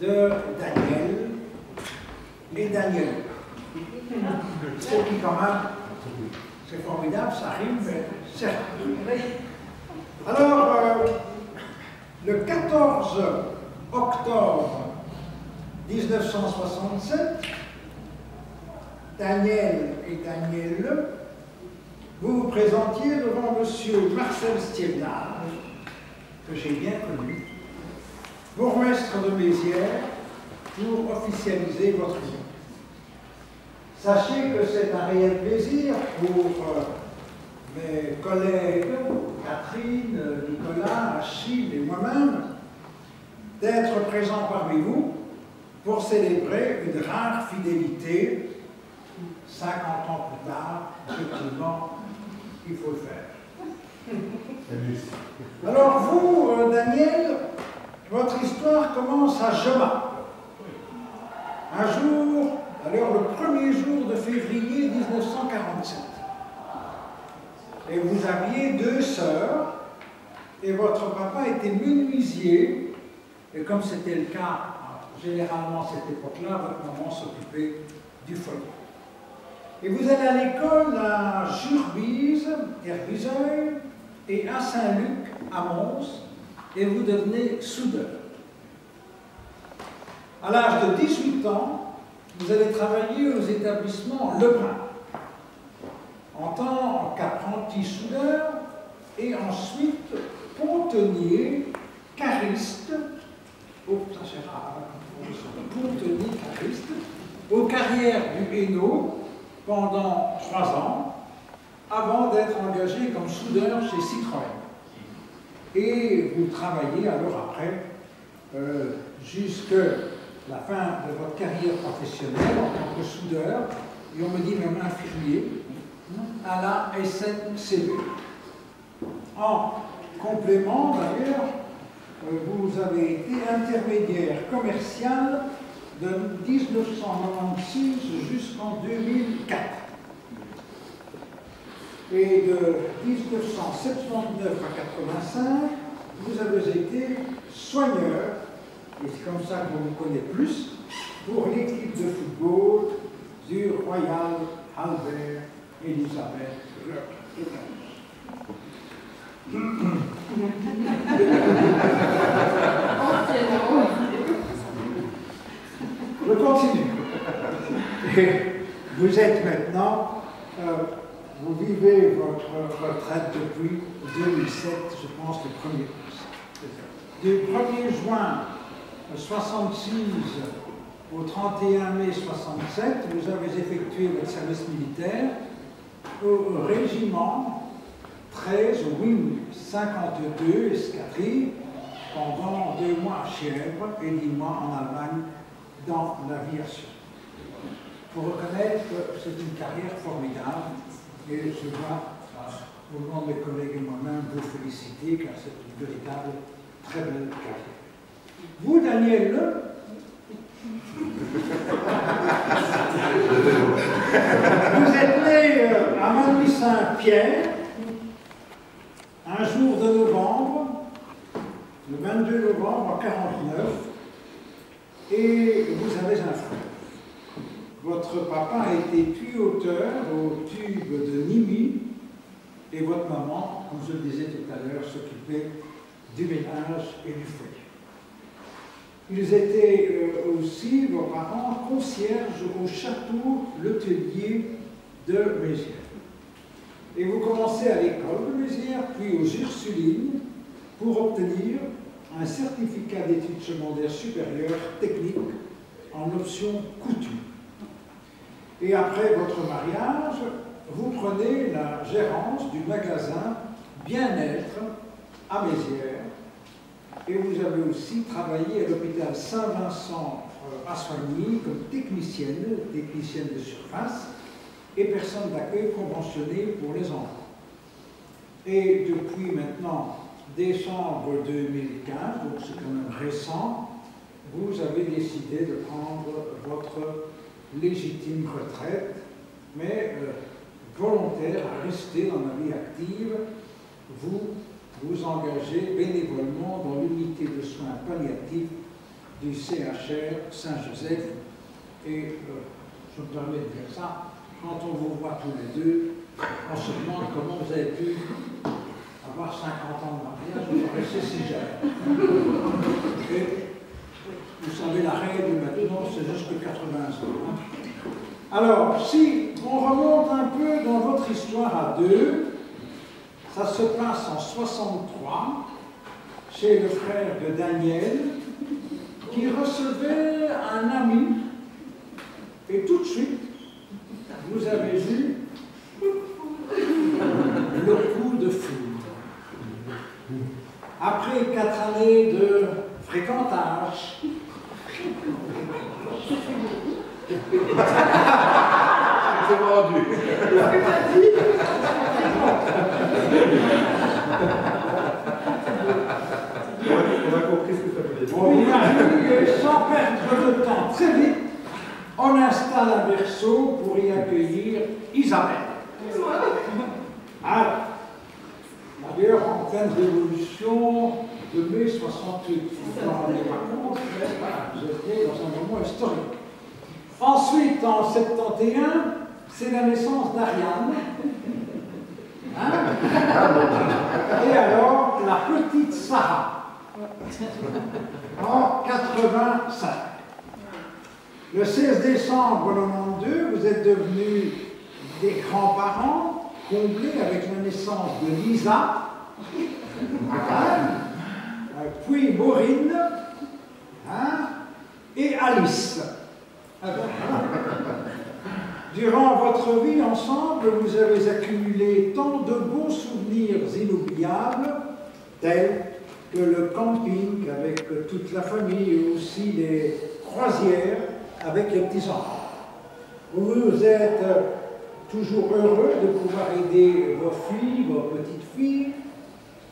de Daniel et Daniel. Ce qui quand même, c'est formidable, ça rime, mais c'est rare. Alors, le 14 octobre 1967, Daniel et Daniel, vous vous présentiez devant M. Marcel Stielnage, que j'ai bien connu, bourgmestre de Mézières, pour officialiser votre union. Sachez que c'est un réel plaisir pour mes collègues, Catherine, Nicolas, Achille et moi-même, d'être présents parmi vous pour célébrer une rare fidélité. 50 ans plus tard, effectivement, il faut le faire. Alors vous, Daniel, votre histoire commence à Joma. Un jour, alors le premier jour de février 1947. Et vous aviez 2 sœurs, et votre papa était menuisier, et comme c'était le cas généralement à cette époque-là, votre maman s'occupait du foyer. Et vous allez à l'école à Jurbise, Herbizeuil, et à Saint-Luc, à Mons, et vous devenez soudeur. À l'âge de 18 ans, vous allez travailler aux établissements Lebrun, en tant qu'apprenti soudeur, et ensuite pontonnier, cariste, pontonnier, cariste, aux carrières du Hainaut pendant 3 ans, avant d'être engagé comme soudeur chez Citroën. Et vous travaillez alors après, jusqu'à la fin de votre carrière professionnelle en tant que soudeur, et on me dit même infirmier, à la SNCB. En complément, d'ailleurs, vous avez été intermédiaire commercial de 1996 jusqu'en 2004. Et de 1979 à 85, vous avez été soigneur, et c'est comme ça qu'on vous connaît plus, pour l'équipe de football du Royal Albert Elizabeth de Je continue. Et vous êtes maintenant, vous vivez votre retraite depuis 2007, je pense, le 1er mars. Du 1er juin 66 au 31 mai 67, vous avez effectué votre service militaire au régiment 13 Wing 52 escadrille pendant 2 mois à Chièvre et 10 mois en Allemagne dans l'aviation. Il faut reconnaître que c'est une carrière formidable et je dois, au nom de mes collègues et moi-même, vous féliciter car c'est une véritable très belle carrière. Vous, Daniel, vous êtes né à Magny-Saint-Pierre un jour de novembre, le 22 novembre en 1949, et vous avez un frère. Votre papa a été tuyauteur au tube de Nîmes et votre maman, comme je le disais tout à l'heure, s'occupait du ménage et du foyer. Ils étaient aussi, vos parents, concierges au château Letellier de Mézières. Et vous commencez à l'école de Mézières, puis aux Ursulines, pour obtenir un certificat d'études secondaires supérieures techniques en option couture. Et après votre mariage, vous prenez la gérance du magasin Bien-être à Mézières. Et vous avez aussi travaillé à l'hôpital Saint-Vincent à Soigny comme technicienne de surface et personne d'accueil conventionnée pour les enfants. Et depuis maintenant décembre 2015, donc c'est quand même récent, vous avez décidé de prendre votre légitime retraite, mais volontaire à rester dans la vie active. Vous vous engagez bénévolement dans l'unité de soins palliatifs du CHR Saint-Joseph. Et je me permets de dire ça, quand on vous voit tous les deux, on se demande comment vous avez pu avoir 50 ans de mariage, vous paraissez si jeune. Et vous savez, la règle maintenant, c'est jusque 80 ans. Alors, si on remonte un peu dans votre histoire à deux, ça se passe en 63, chez le frère de Daniel, qui recevait un ami, et tout de suite, vous avez eu le coup de foudre. Après 4 années de fréquentage, c'est vendu. On a compris ce que ça veut dire. On y arrive sans perdre de temps. Très vite, on installe un berceau pour y accueillir Isabelle. Alors, d'ailleurs, en pleine révolution de mai 68, dans les vacances, vous étiez dans un moment historique. Ensuite, en 71, c'est la naissance d'Ariane. Hein? Et alors, la petite Sarah, en 85. Le 16 décembre 92, vous êtes devenus des grands-parents, comblés avec la naissance de Lisa, hein? Puis Maureen, hein? Et Alice. Durant votre vie ensemble, vous avez accumulé tant de beaux souvenirs inoubliables, tels que le camping avec toute la famille et aussi les croisières avec les petits-enfants. Vous êtes toujours heureux de pouvoir aider vos filles, vos petites filles,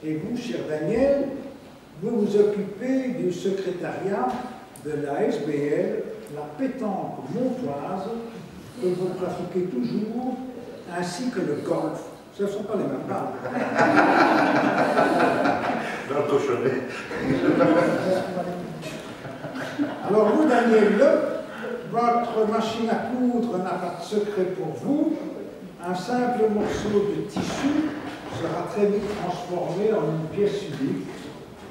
et vous, cher Daniel, vous vous occupez du secrétariat de la SBL, la pétanque montoise, que vous pratiquez toujours, ainsi que le golf. Ce ne sont pas les mêmes balles. Dans le cochonnet. Alors vous, Daniel, votre machine à coudre n'a pas de secret pour vous. Un simple morceau de tissu sera très vite transformé en une pièce unique.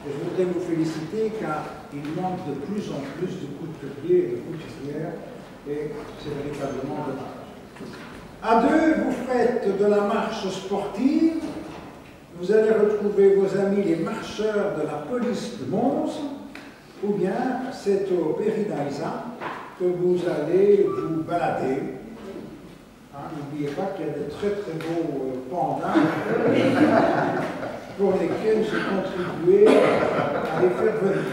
Et je voudrais vous féliciter car il manque de plus en plus de couturiers et de couturières. Et c'est véritablement dommage. À deux, vous faites de la marche sportive. Vous allez retrouver vos amis les marcheurs de la police de Mons, ou bien c'est au Péridaïsa que vous allez vous balader. Hein, n'oubliez pas qu'il y a de très très beaux pandas pour lesquels j'ai contribué à les faire venir.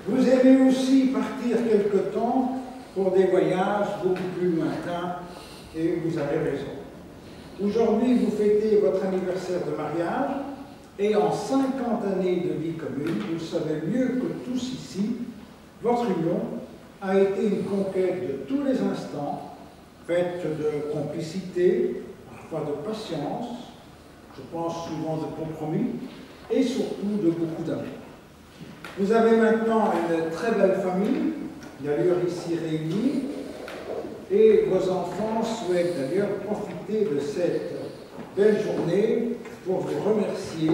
Vous aimez aussi partir quelque temps pour des voyages beaucoup plus lointains, et vous avez raison. Aujourd'hui, vous fêtez votre anniversaire de mariage, et en 50 années de vie commune, vous savez mieux que tous ici, votre union a été une conquête de tous les instants, faite de complicité, parfois de patience, je pense souvent de compromis, et surtout de beaucoup d'amour. Vous avez maintenant une très belle famille, d'ailleurs ici réunie, et vos enfants souhaitent d'ailleurs profiter de cette belle journée pour vous remercier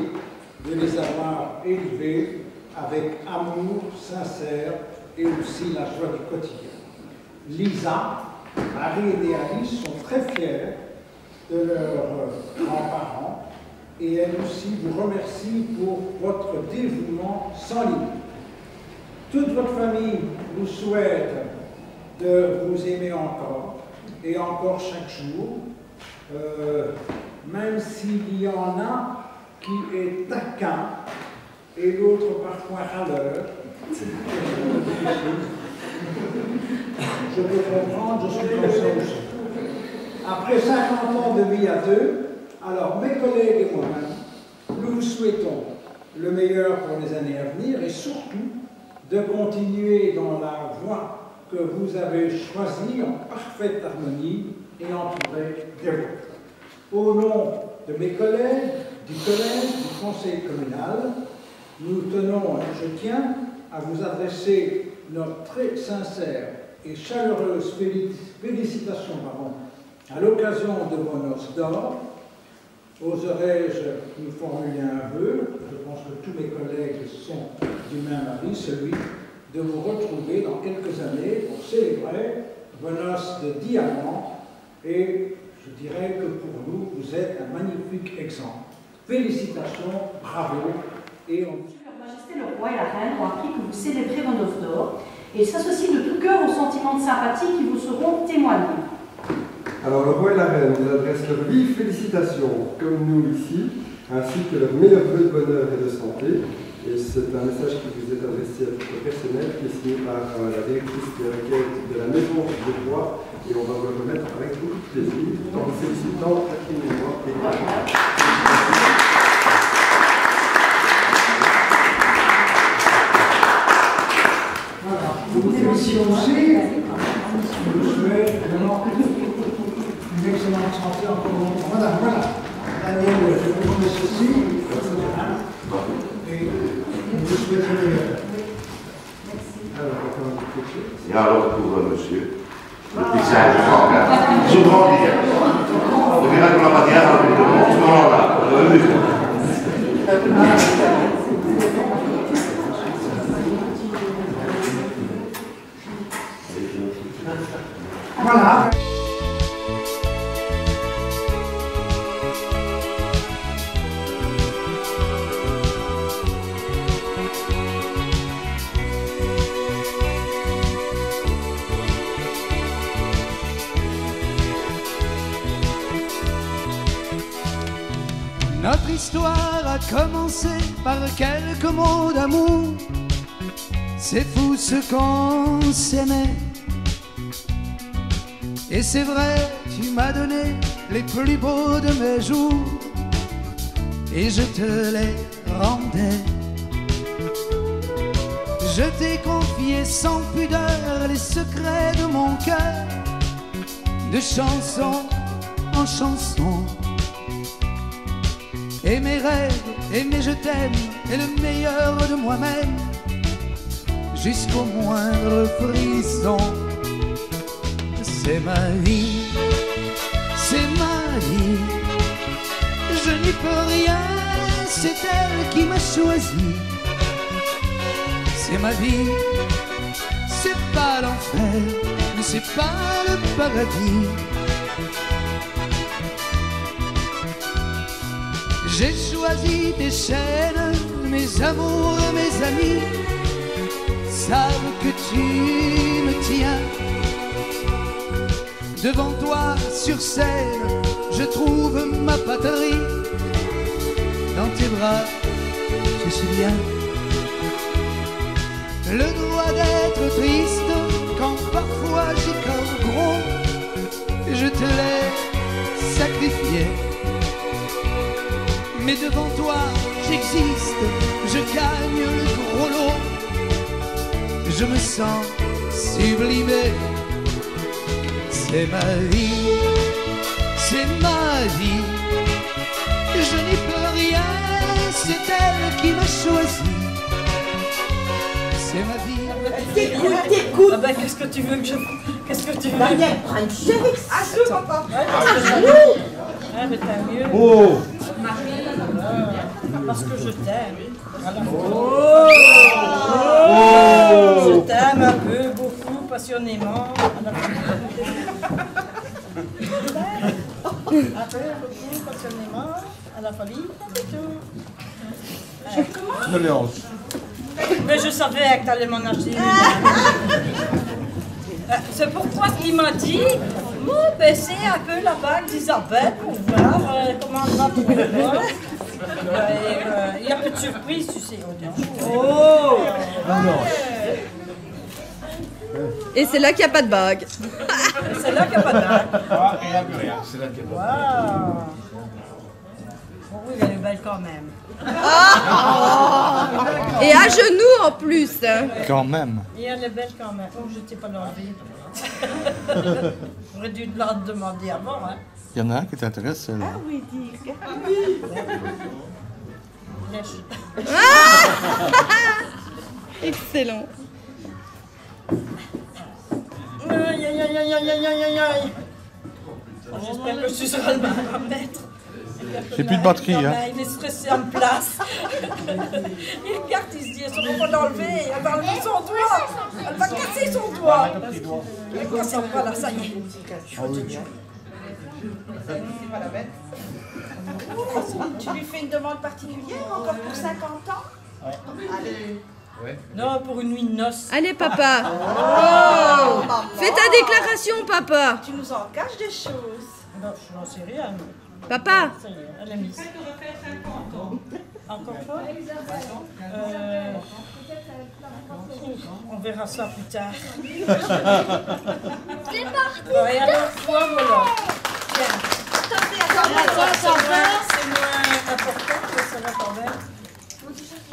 de les avoir élevés avec amour sincère et aussi la joie du quotidien. Lisa, Marie et Alice sont très fiers de leurs grands-parents et elles aussi vous remercient pour votre dévouement sans limite. Toute votre famille vous souhaite de vous aimer encore et encore chaque jour, même s'il y en a qui est taquin et l'autre parfois râleur. Je peux comprendre, je suis comme ça aussi. Après 50 ans de vie à deux, alors mes collègues et moi-même, nous vous souhaitons le meilleur pour les années à venir et surtout de continuer dans la voie que vous avez choisie en parfaite harmonie et entourée des vôtres. Au nom de mes collègues, du collège, du conseil communal, nous tenons, je tiens à vous adresser notre très sincère et chaleureuse félicitations à l'occasion de vos noces d'or. Oserais-je nous formuler un vœu, je pense que tous mes collègues sont du même avis, celui de vous retrouver dans quelques années pour célébrer vos noces de diamant, et je dirais que pour nous, vous êtes un magnifique exemple. Félicitations, bravo, et on... Leur Majesté le Roi et la Reine ont appris que vous célébrez vos noces d'or et s'associent de tout cœur aux sentiments de sympathie qui vous seront témoignés. Alors le roi et la reine vous adressent leurs vives félicitations, comme nous ici, ainsi que leurs meilleurs vœux de bonheur et de santé. Et c'est un message qui vous est adressé à titre personnel, qui est signé par la directrice de requête de la Maison du Roi, et on va vous le remettre avec beaucoup de plaisir, en vous félicitant infiniment et voilà, vous félicitons aussi, je vous souhaite vraiment une excellente santé encore longtemps. Voilà, voilà. Daniel, je vous remets ceci. Et je vous souhaite le meilleur. Et alors pour monsieur, le petit singe de grand dire. On verra qu'on n'a pas dit à ce moment-là. Voilà. Notre histoire a commencé par quelques mots d'amour. C'est fou ce qu'on s'aimait. Et c'est vrai, tu m'as donné les plus beaux de mes jours, et je te les rendais. Je t'ai confié sans pudeur les secrets de mon cœur, de chanson en chanson. Et mes rêves, et mes je t'aime, et le meilleur de moi-même, jusqu'au moindre frisson. C'est ma vie, c'est ma vie, je n'y peux rien, c'est elle qui m'a choisi. C'est ma vie, c'est pas l'enfer, mais c'est pas le paradis. J'ai choisi tes chaînes, mes amours, mes amis savent que tu me tiens. Devant toi sur scène, je trouve ma patrie. Dans tes bras, je suis bien. Le droit d'être triste quand parfois j'ai cœur gros, je te l'ai sacrifié. Mais devant toi, j'existe, je gagne le gros lot. Je me sens sublimé. C'est ma vie, c'est ma vie. Je n'y peux rien, c'est elle qui m'a choisi. C'est ma vie. T'écoute. Ah ben, qu'est-ce que tu veux que je... Qu'est-ce que tu veux? Daniel, prends une chérie. Assou, papa. Ah, mais t'as mieux. Oh! Parce que je t'aime. Voilà. Oh! Je t'aime un peu, beaucoup, passionnément. Un peu, beaucoup, passionnément. À la folie. Mais je savais que t'allais m'en acheter. C'est pourquoi il m'a dit, moi, baisser un peu la bague d'Isabelle pour voir comment elle va trouver. Il y a peu de surprise, tu sais. Oh! Et c'est là qu'il n'y a pas de bague. C'est là qu'il n'y a pas de bague. Ah, il n'y a plus rien, c'est là qu'il n'y a pas de bague. Wow. Oh oui, elle est belle quand même. Et à genoux en plus. Quand même. Et elle est belle quand même. Oh, je ne t'ai pas l'enlever. J'aurais dû te la demander avant. Hein. Il y en a un qui t'intéresse, là. Ah oui, dire. Lèche. Excellent. Aïe, aïe, aïe, aïe, aïe, aïe, aïe, aïe. J'espère que tu seras le baromètre. J'ai plus de batterie, hein. Il est stressé en place. Il regarde, il se dit, elle ne va pas l'enlever. Elle va enlever son doigt. Elle va casser son doigt. Elle va casser, voilà, ça y est. C'est pas la bête. Tu lui fais une demande particulière encore pour 50 ans? Allez. Ouais. Non, pour une nuit de noces. Allez, papa. Oh. Fais ta déclaration, papa. Tu nous en caches des choses. Non, je n'en sais rien. Papa. Ça y est, elle a mis. Encore pas on verra ça plus tard. C'est parti. Bon, et alors, toi, voilà. Tiens. C'est moins important, mais ça va quand même.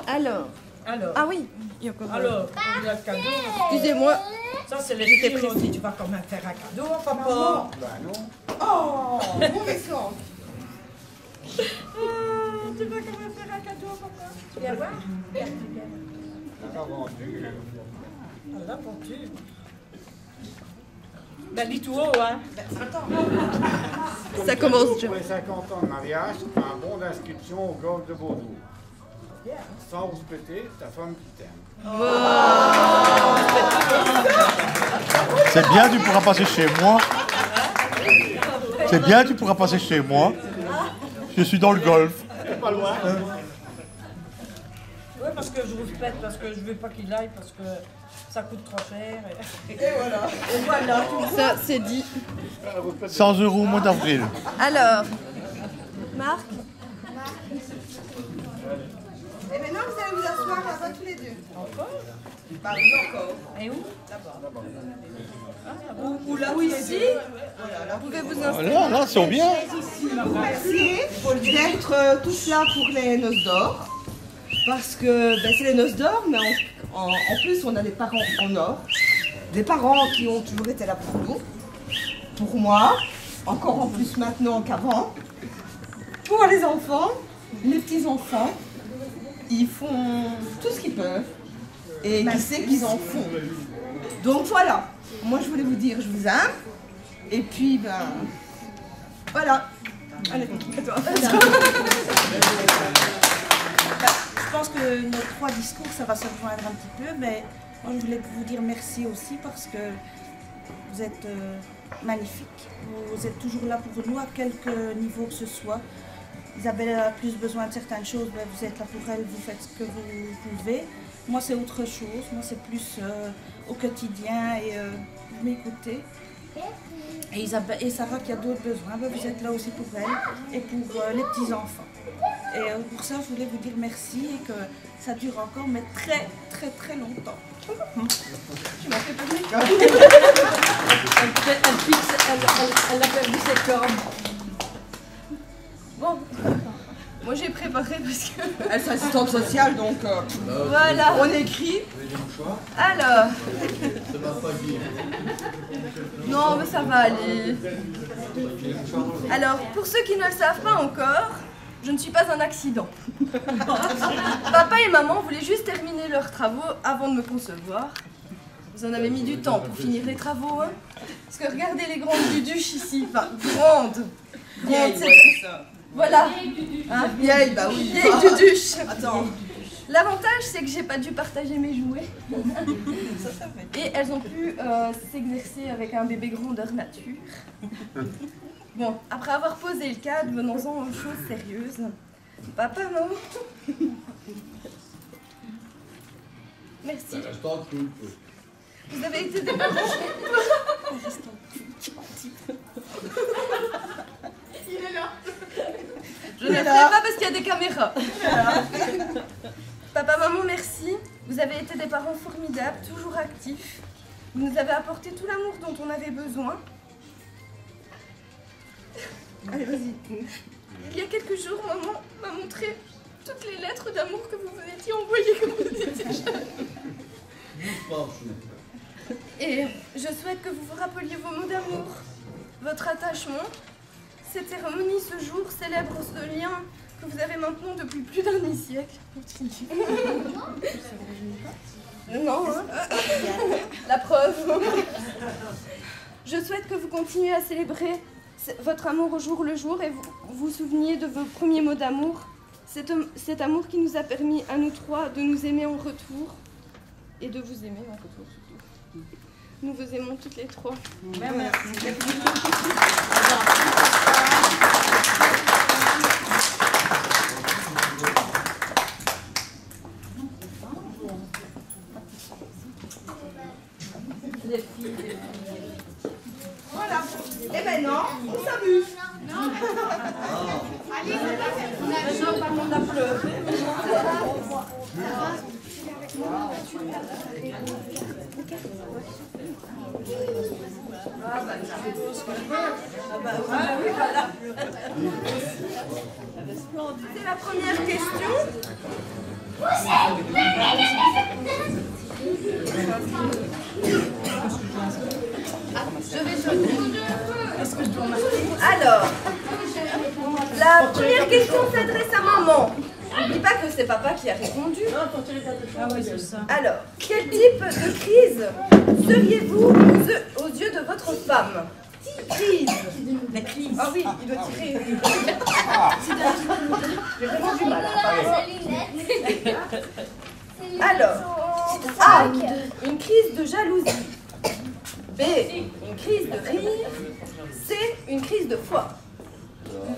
Alors. Ah oui. Alors, il y a le cadeau. Excusez-moi. Ça, c'est les filles aujourd'hui. Tu vas quand même faire un cadeau, papa. Bah non. Oh, mauvais sens. Tu vas quand même faire un cadeau, papa. Tu viens voir? La vendu. Ben, lis tout haut, hein. Ça commence. Pour les 50 ans de mariage, un bon d'inscription au golf de Bordeaux. Sans vous péter, ta femme qui t'aime. C'est bien, tu pourras passer chez moi. C'est bien, tu pourras passer chez moi. Je suis dans le golf. Pas loin. Oui, parce que je vous pète, parce que je veux pas qu'il aille, parce que ça coûte trop cher. Et voilà. Et voilà. Ça, c'est dit. 100 € au mois d'avril. Alors, Marc. Et maintenant, vous allez vous asseoir là-bas tous les deux. Encore? Bah oui, encore. Et où? Là-bas. Ou là, Ou ici. Voilà, là. Vous pouvez vous installer. Là, là, ils sont bien. Merci d'être tous là pour les noces d'or. Parce que ben, c'est les noces d'or, mais en plus, on a des parents en or. Des parents qui ont toujours été là pour nous. Pour moi, encore en plus maintenant qu'avant. Pour les enfants, les petits-enfants. Ils font tout ce qu'ils peuvent. Et qui sait qu'ils en font. Donc voilà. Moi, je voulais vous dire, je vous aime. Et puis, ben... Voilà. Allez, à toi. Je pense que nos trois discours, ça va se rejoindre un petit peu, mais moi je voulais vous dire merci aussi parce que vous êtes magnifiques. Vous êtes toujours là pour nous à quelque niveau que ce soit. Isabelle a plus besoin de certaines choses, ben vous êtes là pour elle, vous faites ce que vous pouvez. Moi c'est autre chose, moi c'est plus au quotidien et vous m'écoutez. Et Isabelle et Sarah qui a d'autres besoins, ben vous êtes là aussi pour elle et pour les petits-enfants. Et pour ça, je voulais vous dire merci et que ça dure encore, mais très, très, très longtemps. Tu m'as fait parler. Elle a perdu ses cornes. Bon, moi j'ai préparé parce que... Elle est assistante sociale, donc voilà. On écrit. Alors... Non, mais ça va aller. Alors, pour ceux qui ne le savent pas encore... Je ne suis pas un accident. Papa et maman voulaient juste terminer leurs travaux avant de me concevoir. Vous en avez mis du temps pour finir les travaux, hein? Parce que regardez les grandes duduches ici. Enfin, grandes. Vieille, c'est ça. Voilà. Hein? Vieille, bah oui. Vieille duduche. Attends. L'avantage, c'est que j'ai pas dû partager mes jouets. Et elles ont pu s'exercer avec un bébé grandeur nature. Bon, après avoir posé le cadre, venons-en aux choses sérieuses. Papa, maman. Merci. Vous avez été des parents. Il est là. Je ne le ferai pas parce qu'il y a des caméras. Papa, maman, merci. Vous avez été des parents formidables, toujours actifs. Vous nous avez apporté tout l'amour dont on avait besoin. Allez, vas-y. Il y a quelques jours, maman m'a montré toutes les lettres d'amour que vous vous étiez envoyées quand vous étiez jeune. Et je souhaite que vous vous rappeliez vos mots d'amour, votre attachement. Cette cérémonie, ce jour, célèbre ce lien que vous avez maintenant depuis plus d'un demi-siècle. Non, hein. La preuve. Je souhaite que vous continuiez à célébrer votre amour au jour le jour et vous souveniez de vos premiers mots d'amour. Cet amour qui nous a permis à nous trois de nous aimer en retour et de vous aimer en retour surtout. Nous vous aimons toutes les trois. Merci. Voilà. Et maintenant, on s'amuse. Allez, on a pleuré. C'est la première question. Alors, la première question s'adresse à maman. N'oublie pas que c'est papa qui a répondu. Ah oui, c'est ça. Alors, quel type de crise seriez-vous aux yeux de votre femme? Crise. La crise. Ah oui, il doit tirer. J'ai vraiment du mal. Alors, A, une crise de jalousie. B, une crise de rire. C, une crise de foi.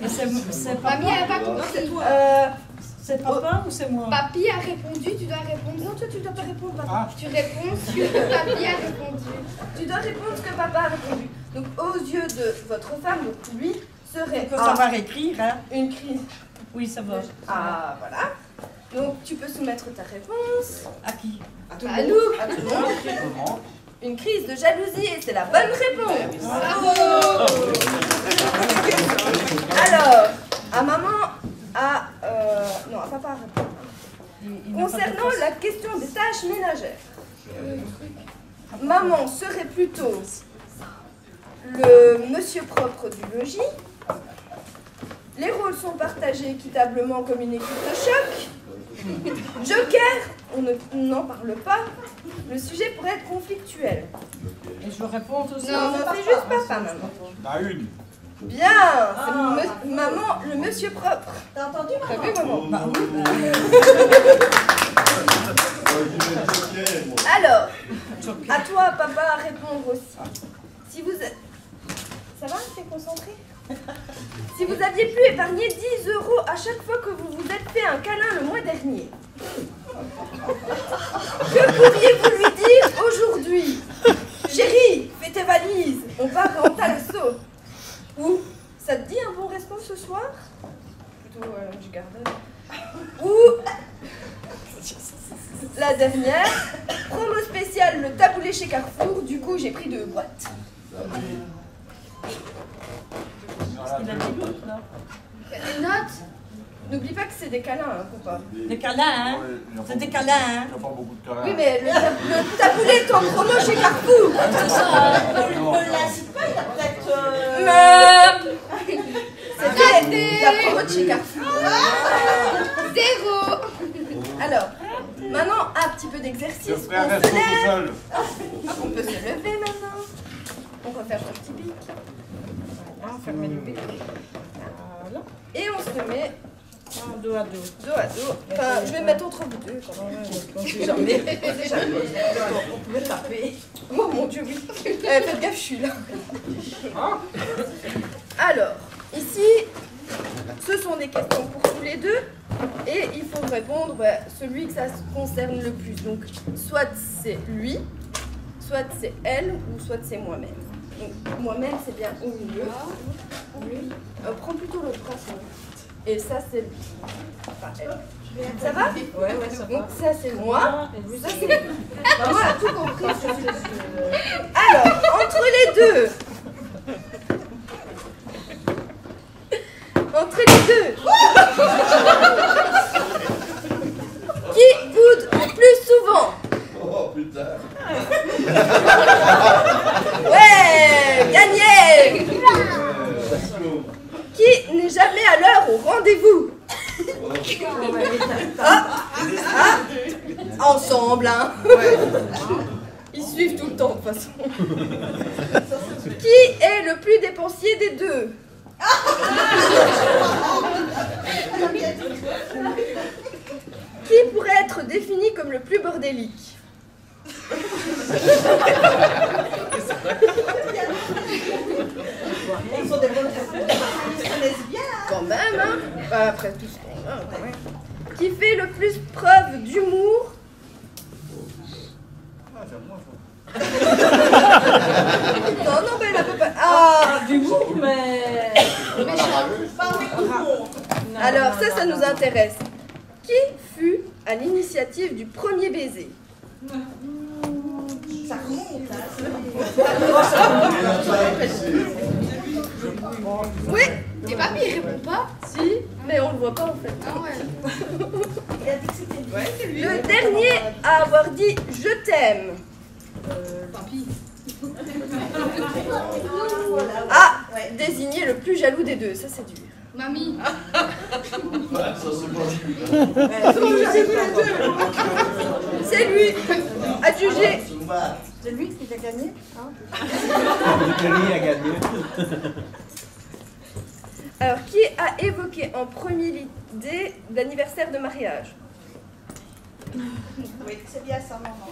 Et c'est papa. Mamie a pas compris. C'est toi. C'est papa ou c'est moi? Papy a répondu, tu dois répondre. Non, toi tu dois pas répondre, papa. Tu réponds ce que papy a répondu. Tu dois répondre ce que papa a répondu. Donc, aux yeux de votre femme, donc lui, serait. On peut savoir écrire, hein? Une crise. Oui, ça va. Ah, voilà. Donc, tu peux soumettre ta réponse. À qui? À tout le monde. À tout le monde. Une crise de jalousie, et c'est la bonne réponse. Bravo. Alors, à maman, non, à papa. Concernant la question des tâches ménagères, maman serait plutôt le monsieur propre du logis. Les rôles sont partagés équitablement comme une équipe de choc. Joker, on n'en parle pas. Le sujet pourrait être conflictuel. Et je réponds aussi. Non, c'est juste papa, maman. La une. Bien, c'est maman, le monsieur propre. T'as entendu, maman? T'as vu, maman? Bah oui. Alors, à toi, papa, à répondre aussi. Si vous êtes... Ça va, t'es concentré? Si vous aviez pu épargner 10 € à chaque fois que vous vous êtes fait un câlin le mois dernier, que pourriez-vous lui dire aujourd'hui? Chérie, fais tes valises, on part en saut. Ou, ça te dit un bon resto ce soir? Plutôt, je garde. Ou, la dernière, promo spéciale, le taboulé chez Carrefour, du coup j'ai pris 2 boîtes. Il a des notes, là. Des notes? N'oublie pas que c'est des câlins, hein, copain. Des câlins, hein? C'est des câlins, hein? Il n'y a pas beaucoup de câlins. Oui, mais le taboulé est en promo chez Carrefour. C'est ça, ne l'incite pas, il a peut-être... C'était la promo de chez Carrefour. 0. Alors, maintenant, un petit peu d'exercice. Je ferai un On resto se tout lève. seul. On peut se lever maintenant. On va faire ce petit pic. Voilà, fermer le pic. Voilà. Et on se remet dos à dos. Dos à dos. Enfin, je vais me mettre entre vous deux quand même. On sait jamais. On sait jamais. On pouvait taper. Oh mon Dieu, oui. Faites gaffe, je suis là. Alors, ici, ce sont des questions pour tous les deux. Et il faut répondre celui que ça concerne le plus. Donc, soit c'est lui, soit c'est elle, ou soit c'est moi-même. Donc, moi-même, c'est bien au milieu. Prends plutôt l'autre bras. Et ça, c'est lui. Enfin, elle. Ça va? Ouais, ça va. Donc, ça, c'est moi. Ça, c'est lui. Maman a tout compris. Alors, entre les deux. Entre les deux. Qui boude le plus souvent? Oh putain. Ouais, gagné. Qui n'est jamais à l'heure au rendez-vous? Ensemble, hein. Ils suivent tout le temps, de toute façon. Qui est le plus dépensier des deux? Qui pourrait être défini comme le plus bordélique? Ils sont des bonnes personnes. Ils se connaissent bien. Quand même, hein. Bah, après tout ce qu'on a, quand même. Qui fait le plus preuve d'humour? Non, mais elle a pas... Ah, d'humour, mais... Alors, ça nous intéresse. Qui fut à l'initiative du premier baiser? Ça remonte, hein. Oui. Et papy, il répond pas? Si, mais on le voit pas en fait. Ah ouais. Il a dit que c'était lui. Ouais, c'est lui. Le dernier à avoir dit « je t'aime ». Papy. Ah, désigner le plus jaloux des deux, ça c'est dur. Mamie. C'est lui, à juger. C'est lui qui a gagné, hein. Lui a gagné. Alors, qui a évoqué en premier l'idée d'anniversaire de mariage? Oui, c'est bien ça, maman.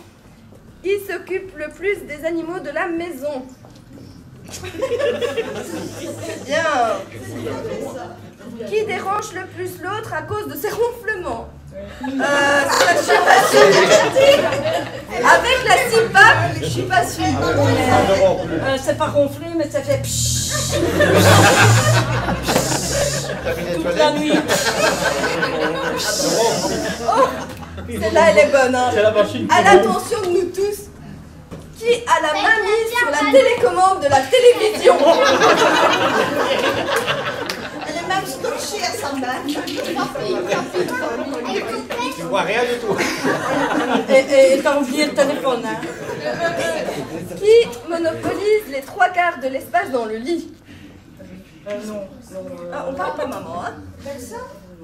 Qui s'occupe le plus des animaux de la maison? Bien. Qui dérange le plus l'autre à cause de ses ronflements? Ça, je suis pas sûre. Avec la CIPAP, je suis pas sûre. C'est pas ronflé, mais ça fait pshhh. Toute la nuit. Oh, celle-là, elle est bonne. Hein. À l'attention de nous tous. Qui a la main mise sur la télécommande de la télévision? Elle est même scotchée à sa main. Tu vois rien du tout. Et t'as oublié le téléphone, hein. Qui monopolise les 3/4 de l'espace dans le lit? Non. Ah, on parle pas maman, hein?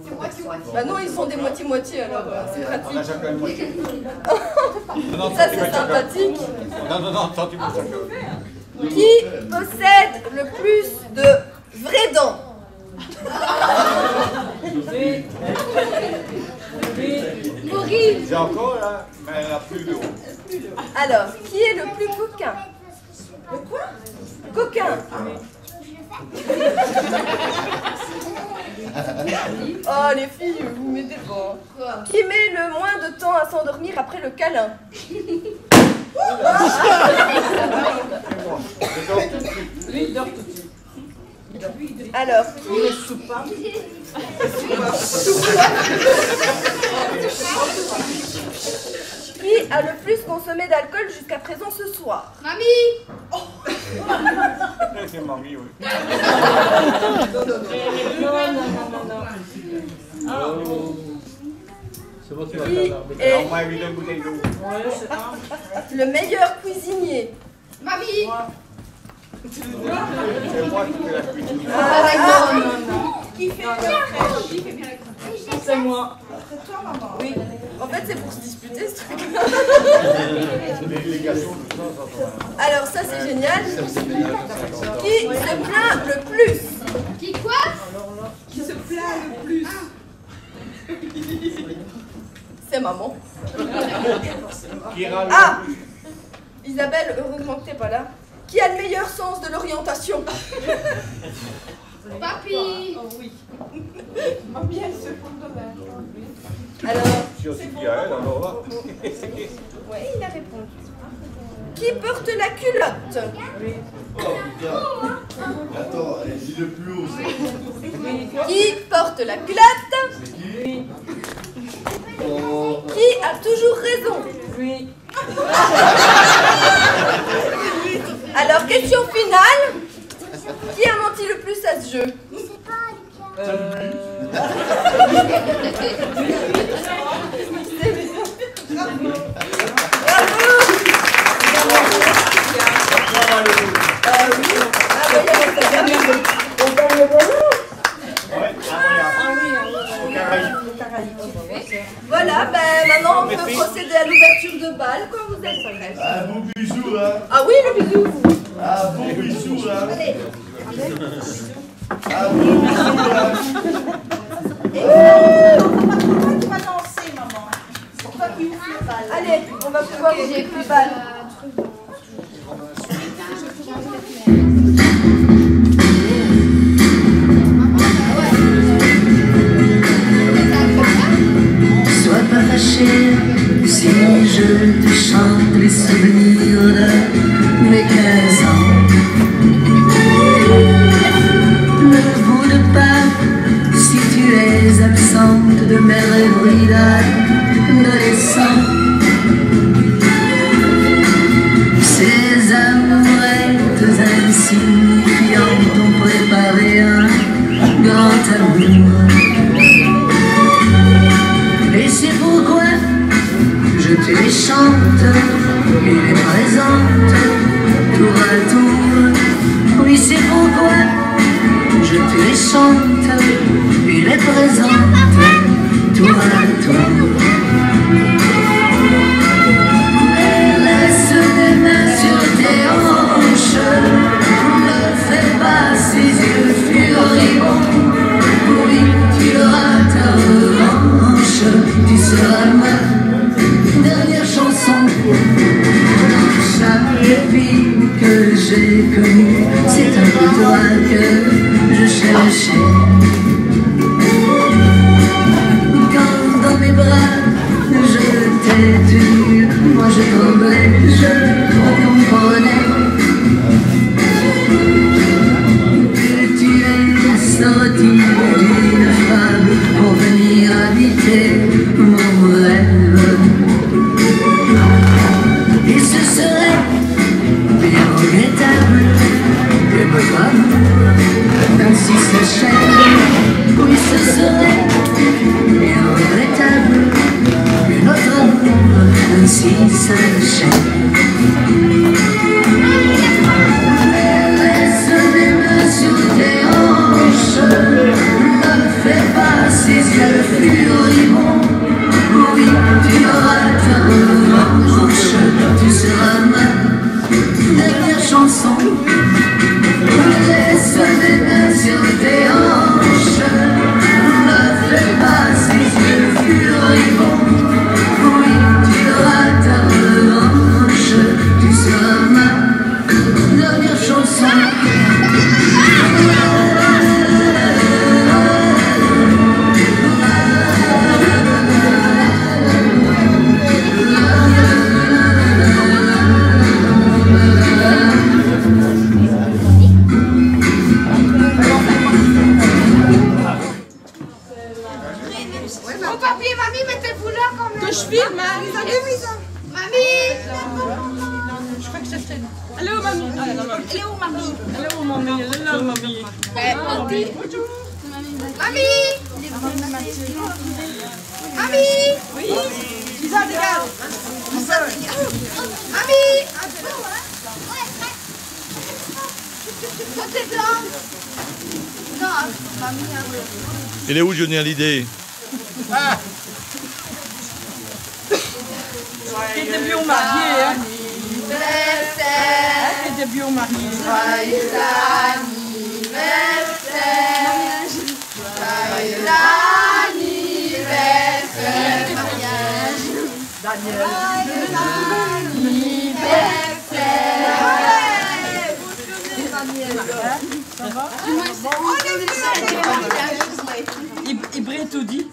C'est moitié-moitié. Bah non, ils sont des moitié-moitié alors, c'est On a pratique. chacun une moitié. Ça c'est sympathique. Non, centimètres chacun. Qui possède le plus de vraies dents? Maurice. J'ai encore là, mais elle a plus de haut. Alors, qui est le plus coquin? Le quoi? Coquin. Oh les filles, vous m'aidez pas. Qui met le moins de temps à s'endormir après le câlin? Lui, il dort tout de suite. Alors, Il ne soupe pas. qui a le plus consommé d'alcool jusqu'à présent ce soir? Mamie. C'est mamie, oui. C'est moi qui Qui Alors, est on m'a évité une bouteille d'eau. le meilleur cuisinier? Mamie. C'est moi qui fais la cuisine. Qui fait bien la C'est moi. C'est toi, maman. Oui. En fait, c'est pour se disputer ce truc. Les gâteaux, tout ça. Alors ça c'est génial. Qui se plaint le plus? Qui quoi? Qui se plaint le plus. C'est maman. Qui râle Ah! le plus. Isabelle, heureusement que t'es pas là. Qui a le meilleur sens de l'orientation? Papy. Oh oui. Mamie, elle se fout de même. Alors, Si aussi qu'il y a elle, alors là. oui, il a répondu. Qui porte la culotte? Oh putain. Attends, dis le plus haut. Qui porte la culotte? Qui a toujours raison? Oui. Alors, question finale. Qui a menti le plus à ce jeu? bon bisou, hein. Ah oui, le bisou. Ah, bon bisou, hein. Allez. Ah, bon bisou, hein. Pourquoi tu vas danser, maman? C'est toi qui ouvre le bal. Allez, on va pouvoir ouvrir le bal. Sois pas fâché si je te chante les souvenirs de mes 15 ans. Ne boude pas si tu es absente de mes rêveries d'adolescent. Ces amourettes insignifiantes ont préparé un grand amour. Et c'est pourquoi je te les chante et les présente tour à tour. Oui, c'est pourquoi je te les chante et les présente tour à tour. Mais laisse tes mains sur tes hanches, ne fais pas ces yeux furibonds. Oui, tu auras ta revanche, tu seras ma dernière chanson. Chaque fille que j'ai connue, c'est un peu toi que je cherchais. Quand dans mes bras je t'ai tenue, moi je tremblais, je comprenais que tu es sorti d'une femme pour venir habiter mon rêve. Et ce serait bien regrettable que votre amour ainsi s'achève. Oui, ce serait bien regrettable que notre amour ainsi s'achève. Laisse tes mains sur tes hanches, ne fais pas ces yeux furibonds. Oui, tu auras ta revanche, tu seras ma dernière chanson. Laisse tes mains sur tes hanches, ne fais pas ces yeux furibonds. Oui, tu auras ta revanche, tu seras ma dernière chanson. Oh papi, mamie, mettez-vous là quand même. Que je filme, hein. Mamie. Je crois que c'est très... Elle est où, mamie? Elle est où, mamie? Elle est où, mamie? Elle est là, mamie. Mamie. Mamie. Oui. Lisa, dégage. Lisa, dégage. Mamie. Toi, t'es blanc. Non, mamie, Il est où Johnny Hallyday? Ah. Qui était bien marié, hein? Qui était bien marié. Joyeux anniversaire. Joyeux anniversaire, mariage. Daniel. Joyeux anniversaire. Ça va? Il brille tout dit.